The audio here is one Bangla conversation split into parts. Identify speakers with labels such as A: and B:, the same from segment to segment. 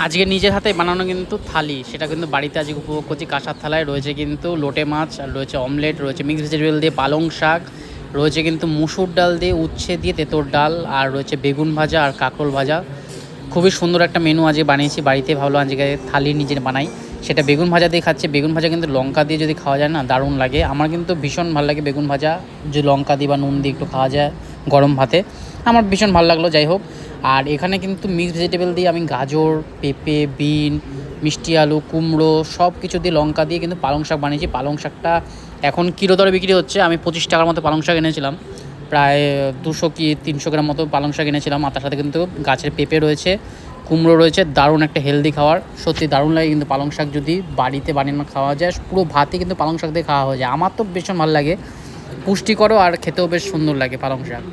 A: আজকে নিজের হাতে বানানো কিন্তু থালি, সেটা কিন্তু বাড়িতে আজকে উপভোগ করছি। কাঁসার থালায় রয়েছে কিন্তু লোটে মাছ, আর রয়েছে অমলেট, রয়েছে মিক্স ভেজিটেবল দিয়ে পালং শাক, রয়েছে কিন্তু মুসুর ডাল দিয়ে, উচ্ছে দিয়ে তেঁতোর ডাল, আর রয়েছে বেগুন ভাজা আর কাঁকরোল ভাজা। খুবই সুন্দর একটা মেনু আজকে বানিয়েছি বাড়িতে, ভাবলাম আজকে থালি নিজের বানাই। সেটা বেগুন ভাজা দিয়ে খাচ্ছে। বেগুন ভাজা কিন্তু লঙ্কা দিয়ে যদি খাওয়া যায় না, দারুণ লাগে। আমার কিন্তু ভীষণ ভালো লাগে বেগুন ভাজা, যে লঙ্কা দিয়ে বা নুন দিয়ে একটু খাওয়া যায় গরম ভাতে, আমার ভীষণ ভালো লাগলো। যাই হোক, আর এখানে কিন্তু মিক্স ভেজিটেবল দিয়ে আমি গাজর, পেঁপে, বিন, মিষ্টি আলু, কুমড়ো সব কিছু দিয়ে লঙ্কা দিয়ে কিন্তু পালং শাক বানিয়েছি। পালং শাকটা এখন কিলো দরে বিক্রি হচ্ছে। আমি 25 টাকার মতো পালং শাক এনেছিলাম, প্রায় 200 কি 300 গ্রাম মতো পালং শাক এনেছিলাম। আর তার সাথে কিন্তু গাছের পেঁপে রয়েছে, কুমড়ো রয়েছে। দারুণ একটা হেলদি খাবার, সত্যি দারুণ লাগে কিন্তু পালং শাক যদি বাড়িতে বানিয়ে খাওয়া যায়। পুরো ভাতে কিন্তু পালং শাক দিয়ে খাওয়া হয়ে যায়। আমার তো ভীষণ ভালো লাগে, পুষ্টিকরও আর খেতেও বেশ সুন্দর লাগে পালং শাক।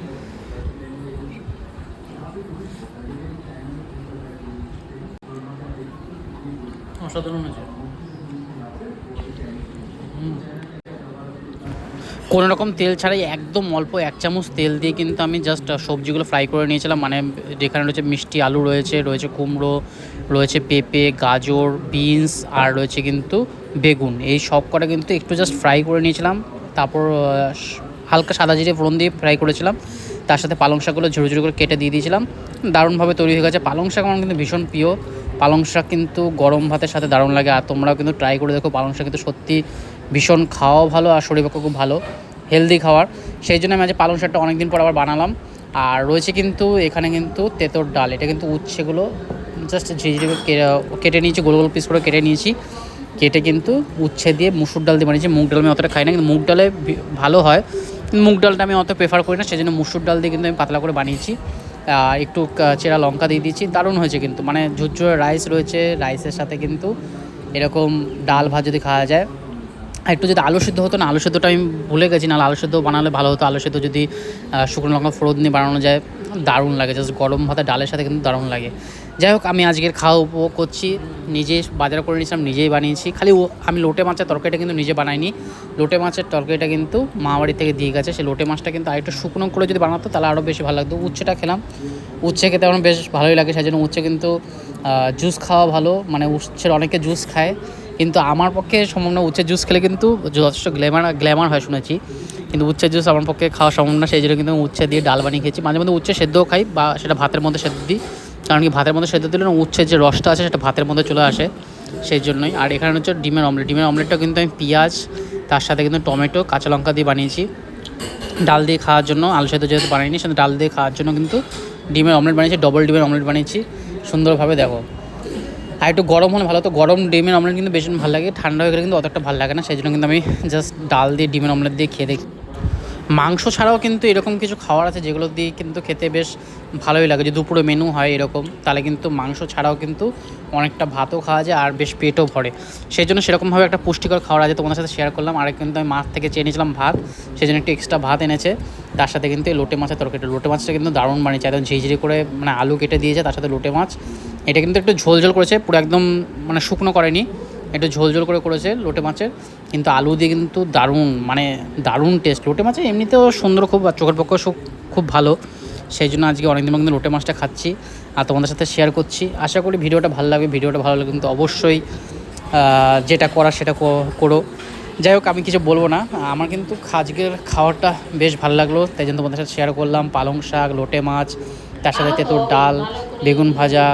A: অসাধারণ হয়েছে। কোনো রকম তেল ছাড়াই একদম অল্প 1 চামচ তেল দিয়ে কিন্তু আমি জাস্ট সবজিগুলো ফ্রাই করে নিয়েছিলাম। মানে যেখানে রয়েছে মিষ্টি আলু, রয়েছে কুমড়ো, রয়েছে পেঁপে, গাজর, বিনস, আর রয়েছে কিন্তু বেগুন। এই সব কটা কিন্তু একটু জাস্ট ফ্রাই করে নিয়েছিলাম। তারপর হালকা সাদা জিরে ফোড়ন দিয়ে ফ্রাই করেছিলাম। তার সাথে পালং শাকগুলো ঝুড়ো ঝুড়ো করে কেটে দিয়ে দিয়েছিলাম। দারুণভাবে তৈরি হয়ে গেছে। পালং শাক আমার কিন্তু ভীষণ প্রিয়। পালং শাক কিন্তু গরম ভাতের সাথে দারুণ লাগে। আর তোমরাও কিন্তু ট্রাই করে দেখো, পালং শাক কিন্তু সত্যি ভীষণ খাওয়াও ভালো আর শরীরের পক্ষে খুব ভালো, হেলদি খাবার। সেই জন্য আমি আজ পালং শাকটা অনেক দিন পর আবার বানালাম। আর রয়েছে কিন্তু এখানে কিন্তু তেঁতোর ডাল, এটা কিন্তু উচ্ছেগুলো জাস্ট ঝিঝিরে কেটে নিয়েছি, গোল গোল পিস করে কেটে নিয়েছি। কেটে কিন্তু উচ্ছে দিয়ে মুসুর ডাল দিয়ে বানিয়েছি। মুগ ডাল আমি অতটা খাই না, কিন্তু মুগ ডালে ভালো হয়। মুগ ডালটা আমি অত প্রেফার করি না, সেই জন্য মুসুর ডাল দিয়ে কিন্তু আমি পাতলা করে বানিয়েছি। একটু চেরা লঙ্কা দিয়ে দিয়েছি, দারুণ হয়েছে কিন্তু। মানে ঝুরঝুরে রাইস রয়েছে, রাইসের সাথে কিন্তু এরকম ডাল ভাত যদি খাওয়া যায়। আর একটু যদি আলু সিদ্ধ হতো না, আলু সিদ্ধটা আমি ভুলে গেছি, নাহলে আলু সিদ্ধ বানালে ভালো হতো। আলু সিদ্ধ যদি শুকনো লঙ্কা ফোড়ন দিয়ে বানানো যায়, দারুণ লাগে। জাস্ট গরম ভাতে ডালের সাথে কিন্তু দারুণ লাগে। যাই হোক, আমি আজকের খাওয়া উপভোগ করছি। নিজে বাজার করে নিয়েছিলাম, নিজেই বানিয়েছি। খালি আমি লোটে মাছের তরকারিটা কিন্তু নিজে বানাইনি। লোটে মাছের তরকারিটা কিন্তু মা বাড়ি থেকে দিয়ে গেছে। সেই লোটে মাছটা কিন্তু আরেকটু শুকনো করে যদি বানাতো তাহলে আরও বেশি ভালো লাগতো। উচ্ছেটা খেলাম, উচ্ছে খেতে আমার বেশ ভালোই লাগে। সেই জন্য উচ্ছে কিন্তু জুস খাওয়া ভালো, মানে উচ্ছের অনেকে জুস খায়, কিন্তু আমার পক্ষে সম্ভব না। উচ্ছের জুস খেলে কিন্তু যথেষ্ট গ্ল্যামার হয় শুনেছি, কিন্তু উচ্ছের জুস আমার পক্ষে খাওয়া সম্ভব না। সেই জন্য কিন্তু উচ্ছে দিয়ে ডাল বানিয়ে খেয়েছি। মাঝে মধ্যে উচ্ছে সেদ্ধও খাই, বা সেটা ভাতের মধ্যে সেদ্ধ দিই। কারণ কি, ভাতের মধ্যে সেদ্ধ দিলে না উচ্ছের যে রসটা আছে সেটা ভাতের মধ্যে চলে আসে, সেই জন্যই। আর এখানে হচ্ছে ডিমের অমলেটটা কিন্তু আমি পেঁয়াজ, তার সাথে কিন্তু টমেটো, কাঁচা লঙ্কা দিয়ে বানিয়েছি। ডাল দিয়ে খাওয়ার জন্য, আলু সেদ্ধ যেহেতু বানাইনি, সেটা ডাল দিয়ে খাওয়ার জন্য কিন্তু ডিমের অমলেট বানিয়েছি। ডবল ডিমের অমলেট বানিয়েছি সুন্দরভাবে, দেখো। আর একটু গরম হলে ভালো হতো। গরম ডিমের অমলেট কিন্তু বেশি ভালো লাগে, ঠান্ডা হয়ে গেলে কিন্তু অতটা ভালো লাগে না। সেই জন্য কিন্তু আমি জাস্ট ডাল দিয়ে ডিমের অমলেট দিয়ে খেয়ে দেখি। মাংস ছাড়াও কিন্তু এরকম কিছু খাবার আছে যেগুলো দিয়ে কিন্তু খেতে বেশ ভালোই লাগে। যদি দুপুরে মেনু হয় এরকম, তাহলে কিন্তু মাংস ছাড়াও কিন্তু অনেকটা ভাতও খাওয়া যায় আর বেশ পেটও ভরে। সেই জন্য সেরকমভাবে একটা পুষ্টিকর খাবার আছে, তোমাদের সাথে শেয়ার করলাম। আর কিন্তু আমি মাছ থেকে চেয়ে নিয়েছিলাম ভাত, সেই জন্য একটু এক্সট্রা ভাত এনেছে। তার সাথে কিন্তু এই লোটে মাছের তরকারিটা, লোটে মাছটা কিন্তু দারুণ বানিয়েছে, একদম ঝিঝিরি করে, মানে আলু কেটে দিয়েছে, তার সাথে লোটে মাছ। এটা কিন্তু একটু ঝোল ঝোল করেছে, পুরো একদম মানে শুকনো করেনি, একটু ঝোল ঝোল করে করেছে লোটে মাছের। কিন্তু আলু দিয়ে কিন্তু দারুণ, মানে দারুণ টেস্ট। লোটে মাছে এমনিতেও সুন্দর খুব, আর চোখের পক্ষেও খুব ভালো। সেই জন্য আজকে অনেকদিন কিন্তু লোটে মাছটা খাচ্ছি আর তোমাদের সাথে শেয়ার করছি। আশা করি ভিডিওটা ভালো লাগবে। ভিডিওটা ভালো লাগলে কিন্তু অবশ্যই যেটা করার সেটা করো। যাই হোক, আমি কিছু বলবো না। আমার কিন্তু আজকের খাবারটা বেশ ভালো লাগলো, তাই জন্য তোমাদের সাথে শেয়ার করলাম। পালং শাক, লোটে মাছ, তার সাথে তেঁতুর ডাল, বেগুন ভাজা,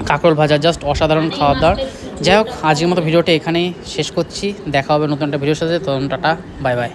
A: কাঁকরোল ভাজা, জাস্ট অসাধারণ খাওয়া দাওয়ার। যাই হোক, আজকের মতো ভিডিওটা এখানেই শেষ করছি। দেখা হবে নতুন একটা ভিডিওর সাথে। তখন টাটা, বাই বাই।